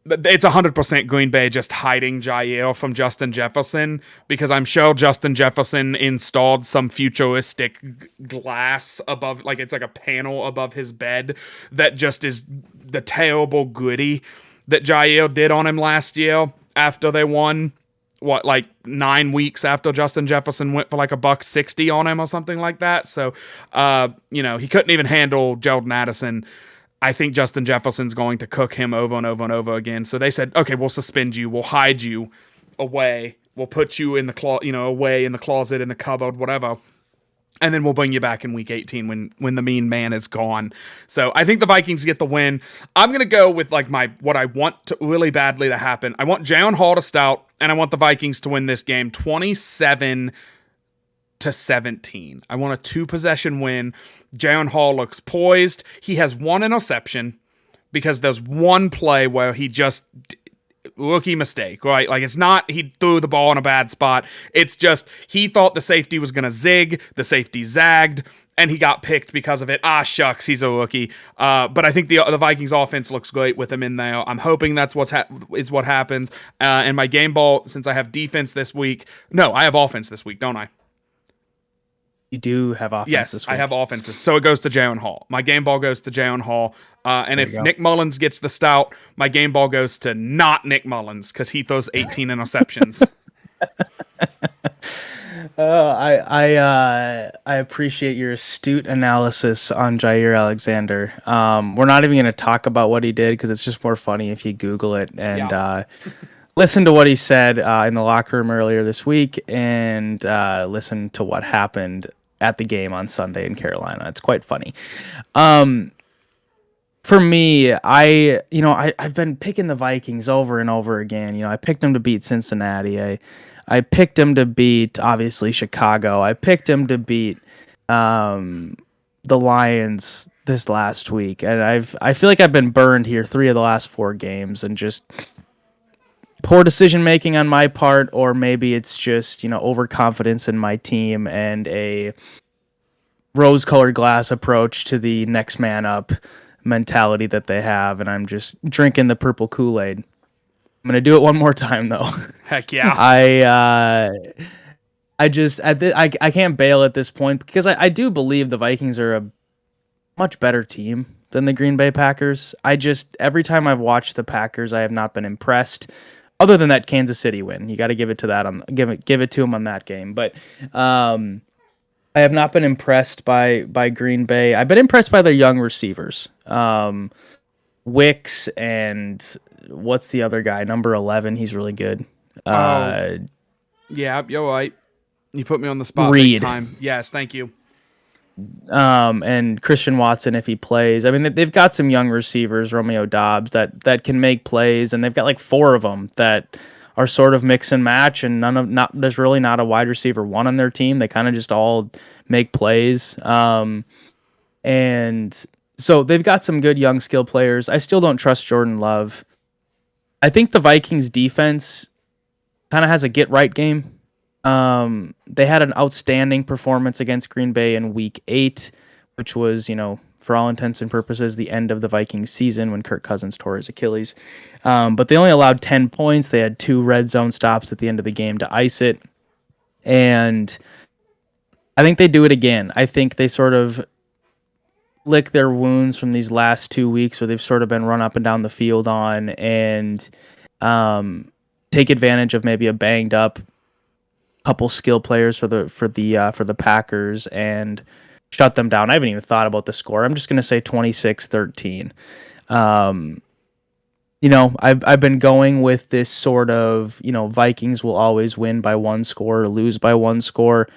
it's 100% Green Bay just hiding Jair from Justin Jefferson, because I'm sure Justin Jefferson installed some futuristic glass above, like it's like a panel above his bed that just is the terrible goodie that Jair did on him last year after they won. What, like 9 weeks after Justin Jefferson went for like $160 on him or something like that. So, he couldn't even handle Jordan Addison. I think Justin Jefferson's going to cook him over and over and over again. So they said, okay, we'll suspend you. We'll hide you away. We'll put you in the away in the closet, in the cupboard, whatever. And then we'll bring you back in week 18 when the mean man is gone. So I think the Vikings get the win. I'm going to go with like what I want to really badly to happen. I want Jalen Hall to stout, and I want the Vikings to win this game 27-17. I want a 2-possession win. Jalen Hall looks poised. He has 1 interception because there's one play where he just rookie mistake, right? Like, it's not he threw the ball in a bad spot. It's just he thought the safety was going to zig. The safety zagged, and he got picked because of it. Ah, shucks, he's a rookie. But I think the Vikings offense looks great with him in there. I'm hoping that's what happens. And my game ball, since I have defense this week. No, I have offense this week, don't I? You do have offense this week. Yes, I have offense so it goes to Jalen Hall. My game ball goes to Jalen Hall. And if Nick Mullins gets the stout, my game ball goes to not Nick Mullins, because he throws 18 interceptions. I appreciate your astute analysis on Jair Alexander. We're not even going to talk about what he did, because it's just more funny if you Google it and listen to what he said in the locker room earlier this week, and listen to what happened at the game on Sunday in Carolina. It's quite funny. For me, I've been picking the Vikings over and over again. I picked them to beat Cincinnati. I picked them to beat, obviously, Chicago. I picked them to beat the Lions this last week, and I feel like I've been burned here 3 of the last 4 games, and just poor decision making on my part, or maybe it's just overconfidence in my team and a rose-colored glass approach to the next man up mentality that they have, and I'm just drinking the purple Kool-Aid. I'm gonna do it one more time though. Heck yeah. I can't bail at this point, because I do believe the Vikings are a much better team than the Green Bay Packers. Every time I've watched the Packers, I have not been impressed, other than that Kansas City win. You got to give it to them on that game. But I have not been impressed by Green Bay. I've been impressed by their young receivers. Wicks and what's the other guy? Number 11. He's really good. Yeah, you're right. You put me on the spot. Reed. Big time. Yes, thank you. And Christian Watson, if he plays. I mean, they've got some young receivers, Romeo Dobbs, that can make plays, and they've got like 4 of them that are sort of mix and match, and there's really not a wide receiver 1 on their team. They kind of just all make plays. And so they've got some good young skill players. I still don't trust Jordan Love. I think the Vikings defense kind of has a get right game. They had an outstanding performance against Green Bay in week 8, which was, for all intents and purposes, the end of the Vikings season when Kirk Cousins tore his Achilles. But they only allowed 10 points. They had 2 red zone stops at the end of the game to ice it. And I think they do it again. I think they sort of lick their wounds from these last 2 weeks where they've sort of been run up and down the field on, and take advantage of maybe a banged up couple skill players for the Packers and shut them down. I haven't even thought about the score. I'm just going to say 26-13. I've been going with this sort of, Vikings will always win by 1 score or lose by 1 score.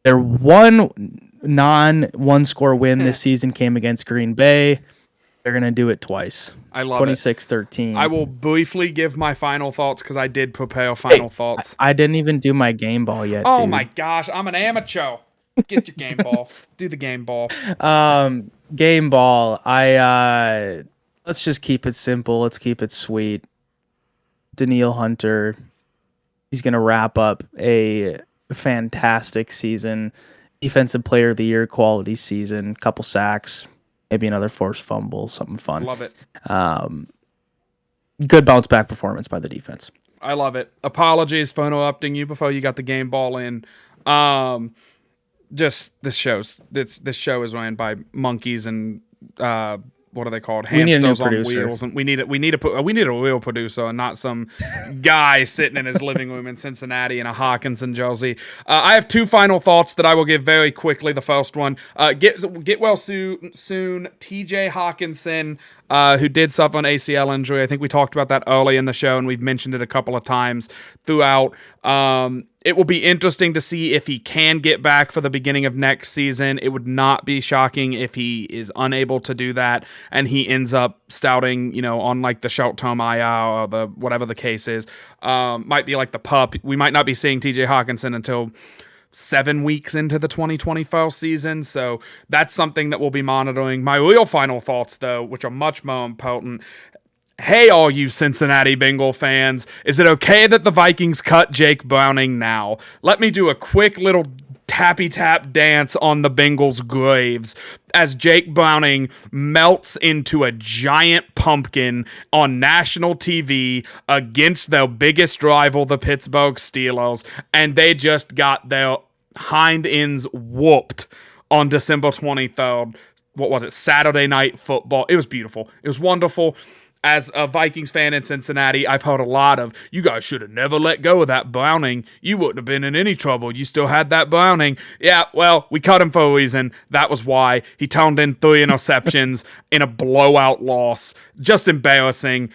Their one non-1 score win this season came against Green Bay. They're going to do it twice. I love 26-13. I will briefly give my final thoughts, because I did prepare final thoughts. I didn't even do my game ball yet. Oh dude. my gosh, I'm an amateur. Get your game ball. Do the game ball. Game ball. Let's just keep it simple. Let's keep it sweet. Danielle Hunter. He's going to wrap up a fantastic season. Defensive Player of the Year quality season. Couple sacks. Maybe another forced fumble. Something fun. Love it. good bounce back performance by the defense. I love it. Apologies for interrupting you before you got the game ball in. Just this show is ran by monkeys and what are they called? Hamsters on wheels, and we need a real producer and not some guy sitting in his living room in Cincinnati in a Hawkinson jersey. I have two final thoughts that I will give very quickly. The first one, get well soon. T.J. Hawkinson, who did suffer an ACL injury. I think we talked about that early in the show, and we've mentioned it a couple of times throughout. It will be interesting to see if he can get back for the beginning of next season. It would not be shocking if he is unable to do that and he ends up stouting, on like the short-term IR or the whatever the case is. Might be like the pup. We might not be seeing TJ Hawkinson until 7 weeks into the 2024 season, so that's something that we'll be monitoring. My real final thoughts, though, which are much more important. Hey, all you Cincinnati Bengal fans, is it okay that the Vikings cut Jake Browning now? Let me do a quick little tappy-tap dance on the Bengals' graves as Jake Browning melts into a giant pumpkin on national TV against their biggest rival, the Pittsburgh Steelers, and they just got their hind ends whooped on December 23rd. What was it? Saturday Night Football. It was beautiful. It was wonderful. As a Vikings fan in Cincinnati, I've heard a lot of, you guys should have never let go of that Browning. You wouldn't have been in any trouble. You still had that Browning. Yeah, well, we cut him for a reason. That was why. He turned in 3 interceptions in a blowout loss. Just embarrassing.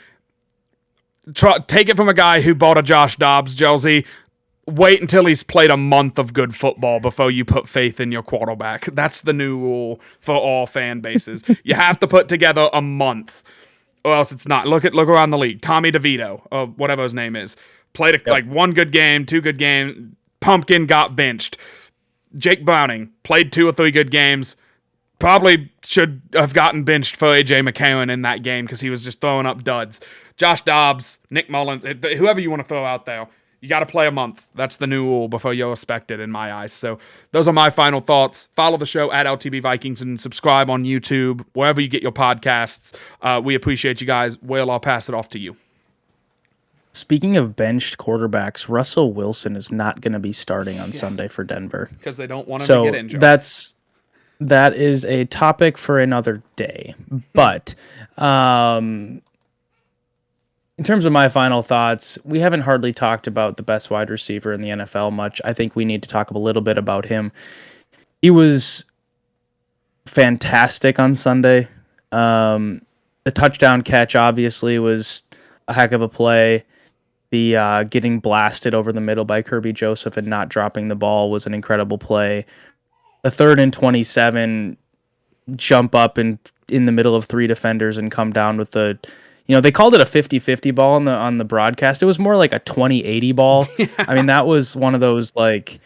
Take it from a guy who bought a Josh Dobbs jersey. Wait until he's played a month of good football before you put faith in your quarterback. That's the new rule for all fan bases. You have to put together a month, or else it's not. Look around the league. Tommy DeVito, or whatever his name is, played like 1 good game, 2 good games. Pumpkin got benched. Jake Browning played 2 or 3 good games. Probably should have gotten benched for A.J. McCarron in that game because he was just throwing up duds. Josh Dobbs, Nick Mullins, whoever you want to throw out there, you got to play a month. That's the new rule before you're respected in my eyes. So those are my final thoughts. Follow the show at LTB Vikings and subscribe on YouTube, wherever you get your podcasts. We appreciate you guys. Will, I'll pass it off to you. Speaking of benched quarterbacks, Russell Wilson is not going to be starting on Sunday for Denver. Because they don't want him to get injured. That is a topic for another day. But in terms of my final thoughts, we haven't hardly talked about the best wide receiver in the NFL much. I think we need to talk a little bit about him. He was fantastic on Sunday. The touchdown catch obviously was a heck of a play. The getting blasted over the middle by Kirby Joseph and not dropping the ball was an incredible play. The 3rd and 27 jump up in the middle of 3 defenders and come down with the, they called it a 50-50 ball on the broadcast. It was more like a 20-80 ball. Yeah. I mean, that was one of those, like,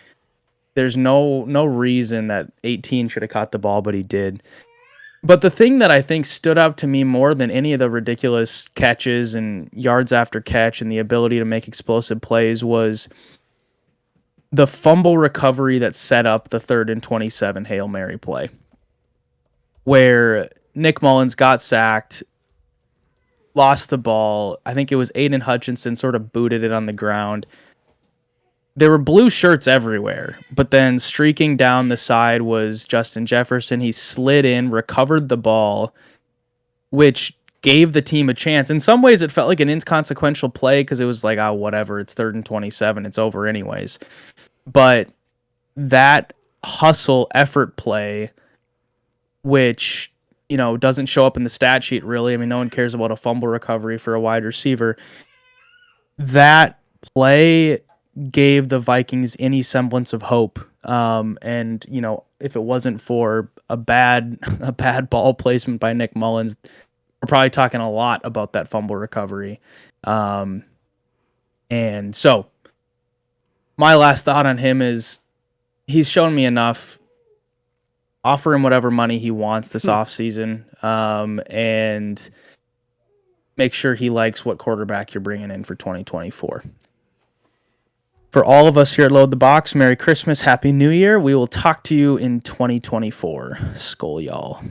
there's no reason that 18 should have caught the ball, but he did. But the thing that I think stood out to me more than any of the ridiculous catches and yards after catch and the ability to make explosive plays was the fumble recovery that set up the 3rd and 27 Hail Mary play, where Nick Mullins got sacked, lost the ball. I think it was Aiden Hutchinson sort of booted it on the ground. There were blue shirts everywhere, but then streaking down the side was Justin Jefferson. He slid in, recovered the ball, which gave the team a chance. In some ways, it felt like an inconsequential play because it was like, oh, whatever, it's 3rd and 27. It's over anyways. But that hustle effort play, which doesn't show up in the stat sheet really. I mean, no one cares about a fumble recovery for a wide receiver. That play gave the Vikings any semblance of hope. And if it wasn't for a bad ball placement by Nick Mullins, we're probably talking a lot about that fumble recovery. And so my last thought on him is he's shown me enough. Offer him whatever money he wants this offseason, and make sure he likes what quarterback you're bringing in for 2024. For all of us here at Load the Box, Merry Christmas, Happy New Year. We will talk to you in 2024. Skol, y'all.